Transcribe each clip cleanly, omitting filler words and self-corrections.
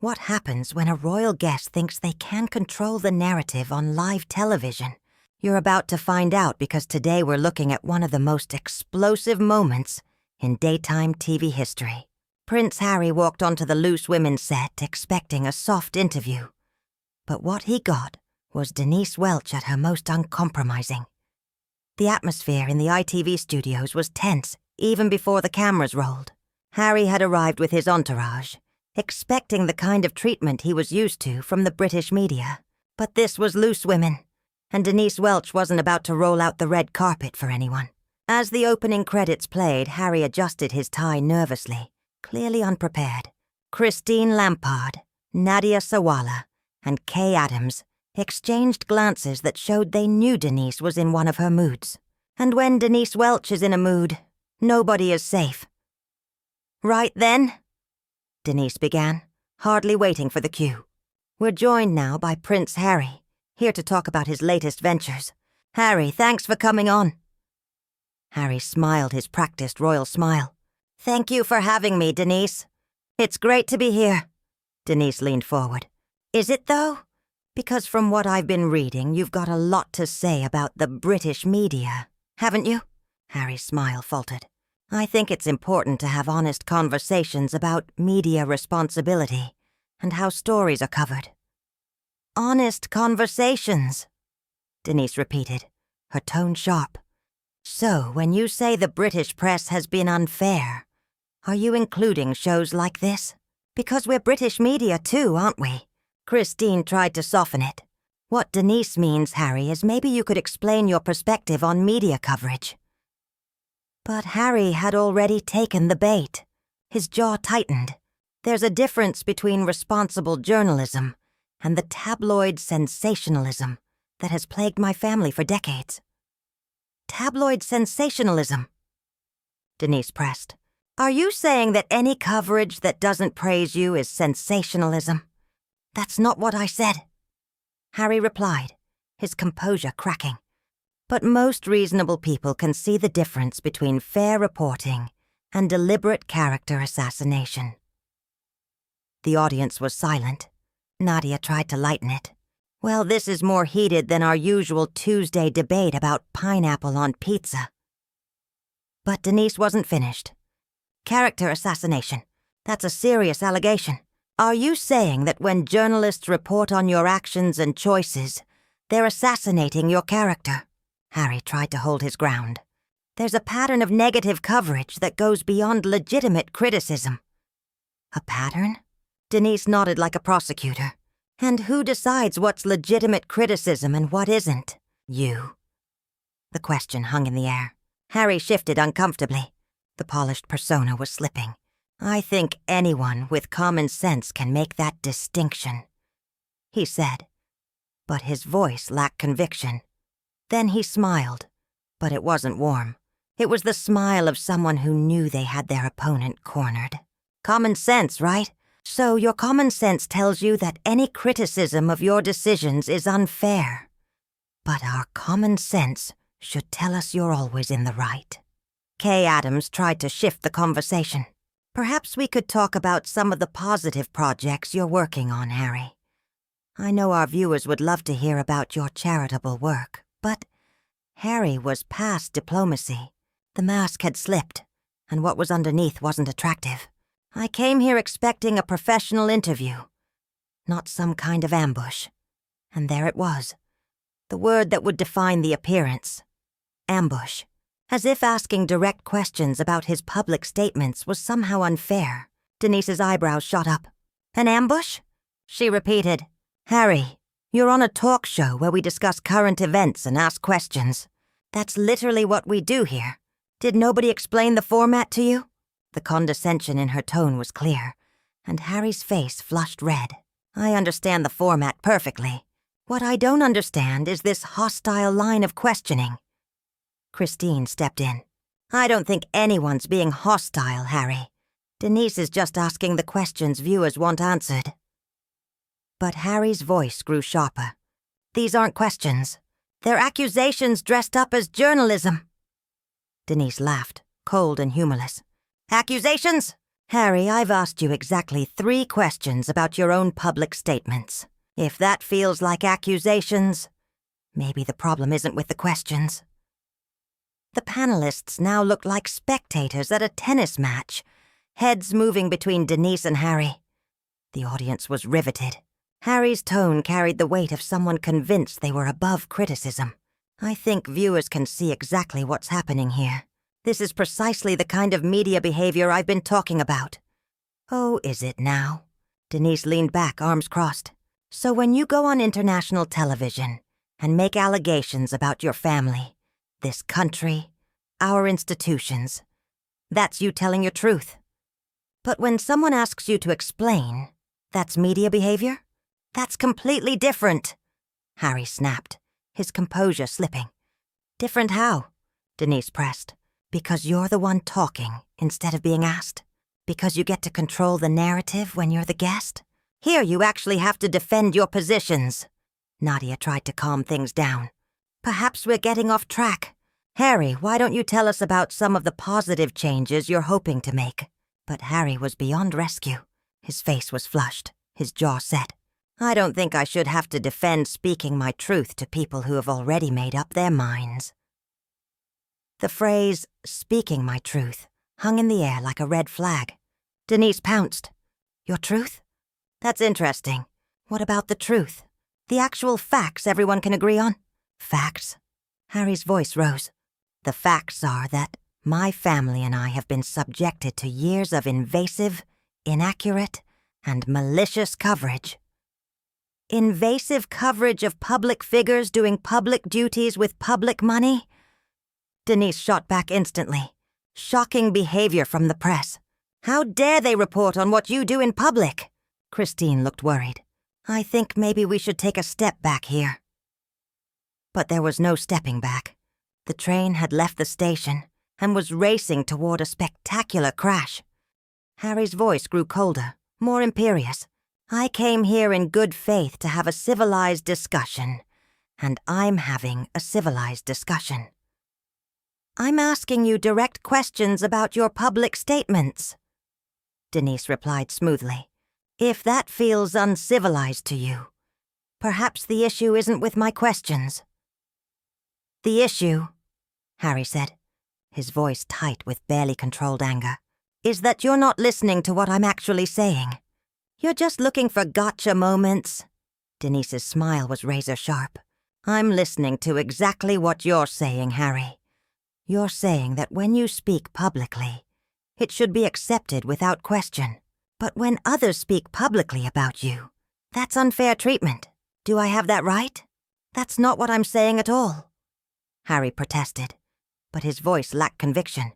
What happens when a royal guest thinks they can control the narrative on live television? You're about to find out, because today we're looking at one of the most explosive moments in daytime TV history. Prince Harry walked onto the Loose Women set expecting a soft interview. But what he got was Denise Welch at her most uncompromising. The atmosphere in the ITV studios was tense even before the cameras rolled. Harry had arrived with his entourage, expecting the kind of treatment he was used to from the British media. But this was Loose Women, and Denise Welch wasn't about to roll out the red carpet for anyone. As the opening credits played, Harry adjusted his tie nervously, clearly unprepared. Christine Lampard, Nadia Sawalha, and Kay Adams exchanged glances that showed they knew Denise was in one of her moods. And when Denise Welch is in a mood, nobody is safe. "Right then," Denise began, hardly waiting for the cue. "We're joined now by Prince Harry, here to talk about his latest ventures. Harry, thanks for coming on." Harry smiled his practiced royal smile. "Thank you for having me, Denise. It's great to be here." Denise leaned forward. "Is it, though? Because from what I've been reading, you've got a lot to say about the British media, haven't you?" Harry's smile faltered. "I think it's important to have honest conversations about media responsibility and how stories are covered." "Honest conversations," Denise repeated, her tone sharp. "So, when you say the British press has been unfair, are you including shows like this? Because we're British media too, aren't we?" Christine tried to soften it. "What Denise means, Harry, is maybe you could explain your perspective on media coverage." But Harry had already taken the bait. His jaw tightened. There's a difference between responsible journalism and the tabloid sensationalism that has plagued my family for decades. "Tabloid sensationalism?" Denise pressed. "Are you saying that any coverage that doesn't praise you is sensationalism?" "That's not what I said," Harry replied, his composure cracking. "But most reasonable people can see the difference between fair reporting and deliberate character assassination." The audience was silent. Nadia tried to lighten it. "Well, this is more heated than our usual Tuesday debate about pineapple on pizza." But Denise wasn't finished. "Character assassination. That's a serious allegation. Are you saying that when journalists report on your actions and choices, they're assassinating your character?" Harry tried to hold his ground. "There's a pattern of negative coverage that goes beyond legitimate criticism." "A pattern?" Denise nodded like a prosecutor. "And who decides what's legitimate criticism and what isn't?" "You." The question hung in the air. Harry shifted uncomfortably. The polished persona was slipping. "I think anyone with common sense can make that distinction," he said, but his voice lacked conviction. Then he smiled, but it wasn't warm. It was the smile of someone who knew they had their opponent cornered. "Common sense, right? So your common sense tells you that any criticism of your decisions is unfair. But our common sense should tell us you're always in the right." Kay Adams tried to shift the conversation. "Perhaps we could talk about some of the positive projects you're working on, Harry. I know our viewers would love to hear about your charitable work." But Harry was past diplomacy. The mask had slipped, and what was underneath wasn't attractive. "I came here expecting a professional interview, not some kind of ambush." And there it was, the word that would define the appearance. Ambush. As if asking direct questions about his public statements was somehow unfair. Denise's eyebrows shot up. "An ambush?" she repeated. "Harry, you're on a talk show where we discuss current events and ask questions. That's literally what we do here. Did nobody explain the format to you?" The condescension in her tone was clear, and Harry's face flushed red. "I understand the format perfectly. What I don't understand is this hostile line of questioning." Christine stepped in. "I don't think anyone's being hostile, Harry. Denise is just asking the questions viewers want answered." But Harry's voice grew sharper. "These aren't questions. They're accusations dressed up as journalism." Denise laughed, cold and humorless. "Accusations? Harry, I've asked you exactly 3 questions about your own public statements. If that feels like accusations, maybe the problem isn't with the questions. The panelists now looked like spectators at a tennis match, heads moving between Denise and Harry. The audience was riveted. Harry's tone carried the weight of someone convinced they were above criticism. I think viewers can see exactly what's happening here. This is precisely the kind of media behavior I've been talking about. Oh, is it now? Denise leaned back, arms crossed. So when you go on international television and make allegations about your family, this country, our institutions, that's you telling your truth. But when someone asks you to explain, that's media behavior? That's completely different. Harry snapped, his composure slipping. Different how? Denise pressed. Because you're the one talking instead of being asked? Because you get to control the narrative when you're the guest? Here you actually have to defend your positions. Nadia tried to calm things down. Perhaps we're getting off track. Harry, why don't you tell us about some of the positive changes you're hoping to make? But Harry was beyond rescue. His face was flushed, his jaw set. I don't think I should have to defend speaking my truth to people who have already made up their minds. The phrase, speaking my truth, hung in the air like a red flag. Denise pounced. Your truth? That's interesting. What about the truth? The actual facts everyone can agree on? Facts? Harry's voice rose. The facts are that my family and I have been subjected to years of invasive, inaccurate, and malicious coverage. Invasive coverage of public figures doing public duties with public money? Denise shot back instantly. Shocking behavior from the press. How dare they report on what you do in public? Christine looked worried. I think maybe we should take a step back here. But there was no stepping back. The train had left the station and was racing toward a spectacular crash. Harry's voice grew colder, more imperious. I came here in good faith to have a civilized discussion, and I'm having a civilized discussion. I'm asking you direct questions about your public statements. Denise replied smoothly. If that feels uncivilized to you, perhaps the issue isn't with my questions. The issue, Harry said, his voice tight with barely controlled anger, is that you're not listening to what I'm actually saying. You're just looking for gotcha moments. Denise's smile was razor sharp. I'm listening to exactly what you're saying, Harry. You're saying that when you speak publicly, it should be accepted without question. But when others speak publicly about you, that's unfair treatment. Do I have that right? That's not what I'm saying at all. Harry protested, but his voice lacked conviction.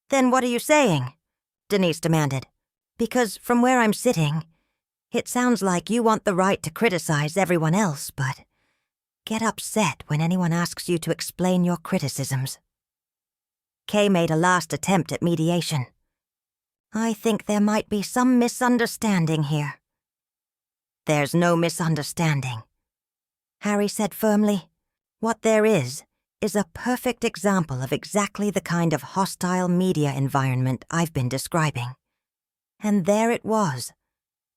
Then what are you saying? Denise demanded. Because from where I'm sitting, it sounds like you want the right to criticize everyone else, but get upset when anyone asks you to explain your criticisms. Kay made a last attempt at mediation. I think there might be some misunderstanding here. There's no misunderstanding, Harry said firmly. What there is a perfect example of exactly the kind of hostile media environment I've been describing. And there it was,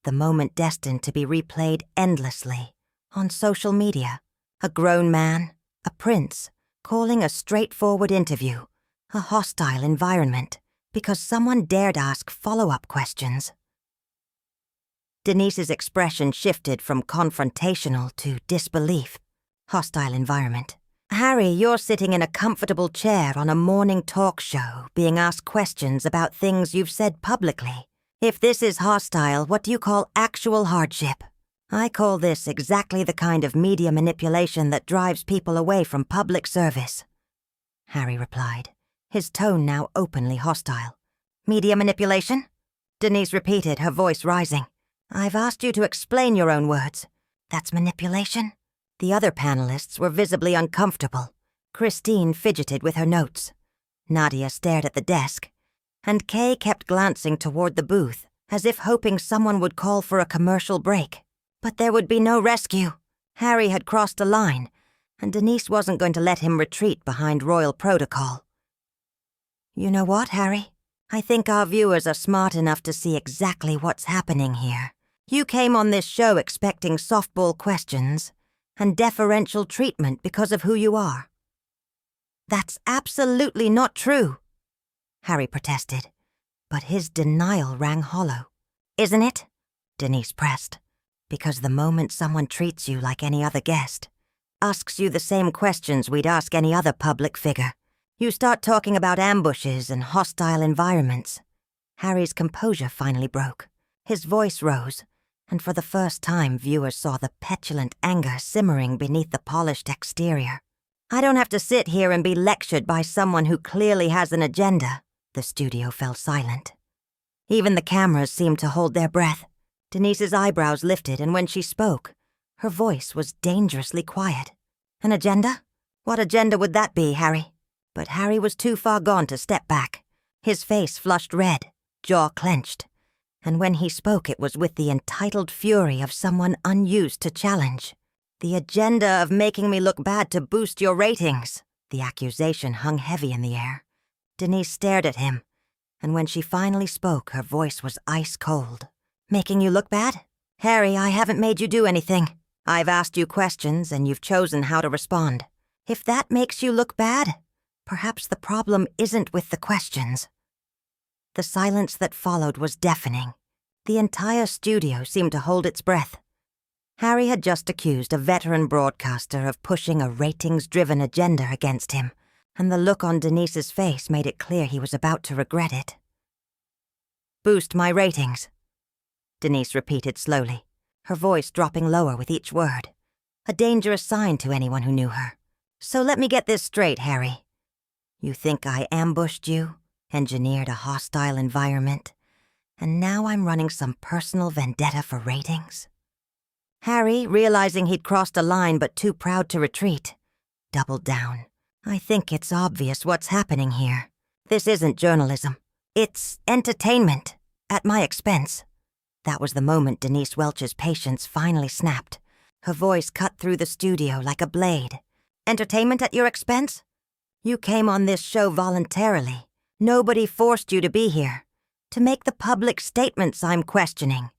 the moment destined to be replayed endlessly on social media. A grown man, a prince, calling a straightforward interview a hostile environment because someone dared ask follow-up questions. Denise's expression shifted from confrontational to disbelief. Hostile environment. Harry, you're sitting in a comfortable chair on a morning talk show being asked questions about things you've said publicly. If this is hostile, what do you call actual hardship? I call this exactly the kind of media manipulation that drives people away from public service. Harry replied, his tone now openly hostile. Media manipulation? Denise repeated, her voice rising. I've asked you to explain your own words. That's manipulation? The other panelists were visibly uncomfortable. Christine fidgeted with her notes. Nadia stared at the desk, and Kay kept glancing toward the booth, as if hoping someone would call for a commercial break. But there would be no rescue. Harry had crossed a line, and Denise wasn't going to let him retreat behind royal protocol. You know what, Harry? I think our viewers are smart enough to see exactly what's happening here. You came on this show expecting softball questions and deferential treatment because of who you are. That's absolutely not true, Harry protested, but his denial rang hollow. Isn't it? Denise pressed, because the moment someone treats you like any other guest, asks you the same questions we'd ask any other public figure, you start talking about ambushes and hostile environments. Harry's composure finally broke. His voice rose, and for the first time viewers saw the petulant anger simmering beneath the polished exterior. I don't have to sit here and be lectured by someone who clearly has an agenda. The studio fell silent. Even the cameras seemed to hold their breath. Denise's eyebrows lifted, and when she spoke, her voice was dangerously quiet. An agenda? What agenda would that be, Harry? But Harry was too far gone to step back. His face flushed red, jaw clenched, and when he spoke it was with the entitled fury of someone unused to challenge. The agenda of making me look bad to boost your ratings. The accusation hung heavy in the air. Denise stared at him, and when she finally spoke, her voice was ice cold. Making you look bad? Harry, I haven't made you do anything. I've asked you questions, and you've chosen how to respond. If that makes you look bad, perhaps the problem isn't with the questions. The silence that followed was deafening. The entire studio seemed to hold its breath. Harry had just accused a veteran broadcaster of pushing a ratings-driven agenda against him, and the look on Denise's face made it clear he was about to regret it. Boost my ratings, Denise repeated slowly, her voice dropping lower with each word, a dangerous sign to anyone who knew her. So let me get this straight, Harry. You think I ambushed you, engineered a hostile environment, and now I'm running some personal vendetta for ratings? Harry, realizing he'd crossed a line but too proud to retreat, doubled down. I think it's obvious what's happening here. This isn't journalism. It's entertainment, at my expense. That was the moment Denise Welch's patience finally snapped. Her voice cut through the studio like a blade. Entertainment at your expense? You came on this show voluntarily. Nobody forced you to be here. To make the public statements I'm questioning.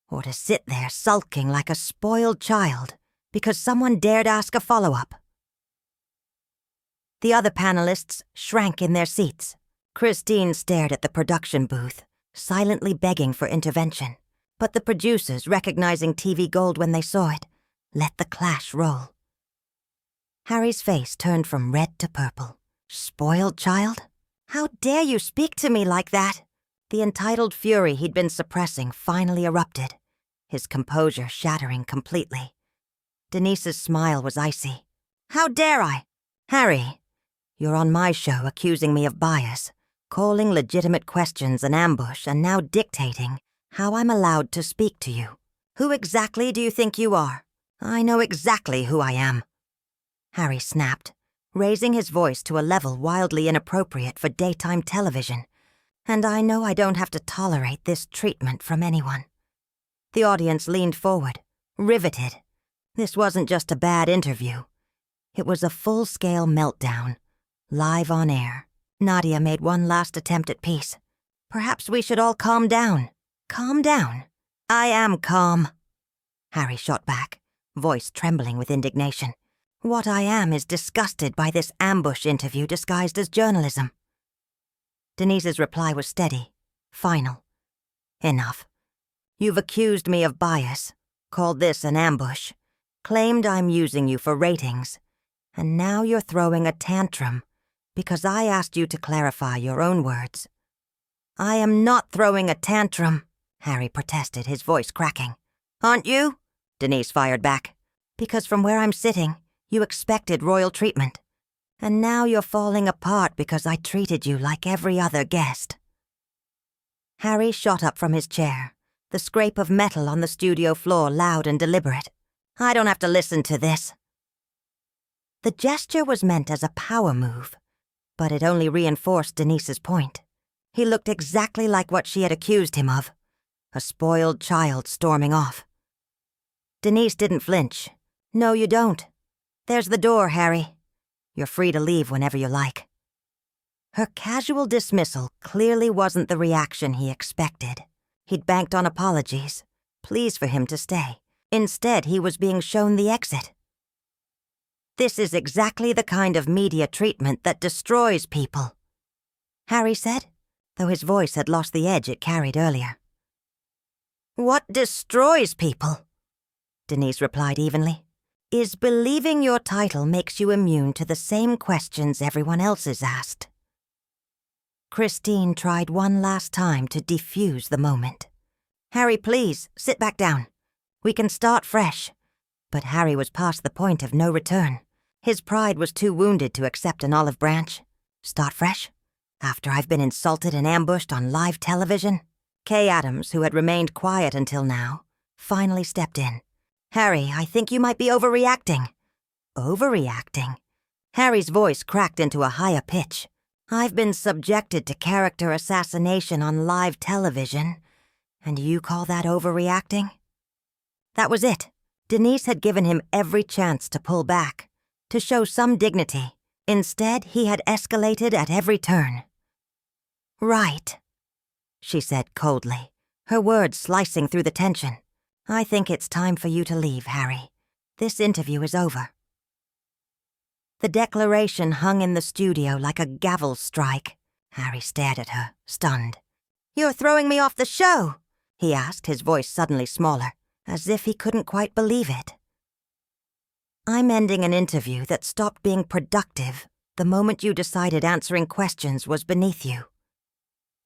Or to sit there sulking like a spoiled child because someone dared ask a follow-up. The other panelists shrank in their seats. Christine stared at the production booth, silently begging for intervention. But the producers, recognizing TV Gold when they saw it, let the clash roll. Harry's face turned from red to purple. Spoiled child? How dare you speak to me like that? The entitled fury he'd been suppressing finally erupted, his composure shattering completely. Denise's smile was icy. How dare I? Harry, you're on my show accusing me of bias, calling legitimate questions an ambush, and now dictating how I'm allowed to speak to you. Who exactly do you think you are? I know exactly who I am. Harry snapped, raising his voice to a level wildly inappropriate for daytime television. And I know I don't have to tolerate this treatment from anyone. The audience leaned forward, riveted. This wasn't just a bad interview. It was a full-scale meltdown, live on air. Nadia made one last attempt at peace. Perhaps we should all calm down. Calm down. I am calm. Harry shot back, voice trembling with indignation. What I am is disgusted by this ambush interview disguised as journalism. Denise's reply was steady, final. Enough. You've accused me of bias, called this an ambush, claimed I'm using you for ratings, and now you're throwing a tantrum because I asked you to clarify your own words. I am not throwing a tantrum, Harry protested, his voice cracking. Aren't you? Denise fired back. Because from where I'm sitting, you expected royal treatment. And now you're falling apart because I treated you like every other guest. Harry shot up from his chair, the scrape of metal on the studio floor loud and deliberate. I don't have to listen to this. The gesture was meant as a power move, but it only reinforced Denise's point. He looked exactly like what she had accused him of, a spoiled child storming off. Denise didn't flinch. No, you don't. There's the door, Harry. You're free to leave whenever you like. Her casual dismissal clearly wasn't the reaction he expected. He'd banked on apologies, pleas for him to stay. Instead, he was being shown the exit. "This is exactly the kind of media treatment that destroys people," Harry said, though his voice had lost the edge it carried earlier. "What destroys people," Denise replied evenly, "is believing your title makes you immune to the same questions everyone else is asked." Christine tried one last time to defuse the moment. "Harry, please, sit back down. We can start fresh." But Harry was past the point of no return. His pride was too wounded to accept an olive branch. Start fresh? After I've been insulted and ambushed on live television? Kay Adams, who had remained quiet until now, finally stepped in. "Harry, I think you might be overreacting." "Overreacting?" Harry's voice cracked into a higher pitch. "I've been subjected to character assassination on live television, and you call that overreacting?" That was it. Denise had given him every chance to pull back, to show some dignity. Instead, he had escalated at every turn. "Right," she said coldly, her words slicing through the tension. "I think it's time for you to leave, Harry. This interview is over." The declaration hung in the studio like a gavel strike. Harry stared at her, stunned. "You're throwing me off the show?" he asked, his voice suddenly smaller, as if he couldn't quite believe it. "I'm ending an interview that stopped being productive the moment you decided answering questions was beneath you,"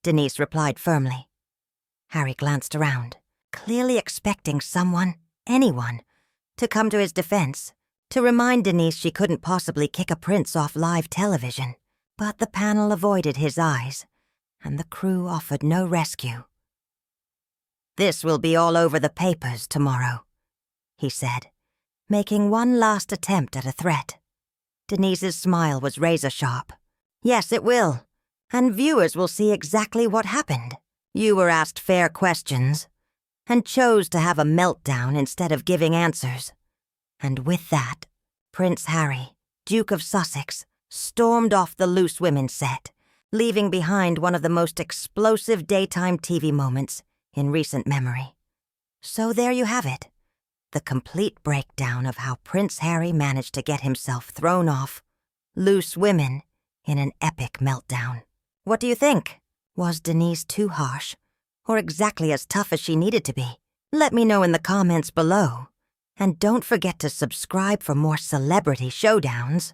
Denise replied firmly. Harry glanced around, clearly expecting someone, anyone, to come to his defense, to remind Denise she couldn't possibly kick a prince off live television. But the panel avoided his eyes, and the crew offered no rescue. "This will be all over the papers tomorrow," he said, making one last attempt at a threat. Denise's smile was razor-sharp. "Yes, it will. And viewers will see exactly what happened. You were asked fair questions, and chose to have a meltdown instead of giving answers. And with that, Prince Harry, Duke of Sussex, stormed off the Loose Women set, leaving behind one of the most explosive daytime TV moments in recent memory. So there you have it, the complete breakdown of how Prince Harry managed to get himself thrown off Loose Women in an epic meltdown. What do you think? Was Denise too harsh, or exactly as tough as she needed to be? Let me know in the comments below. And don't forget to subscribe for more celebrity showdowns.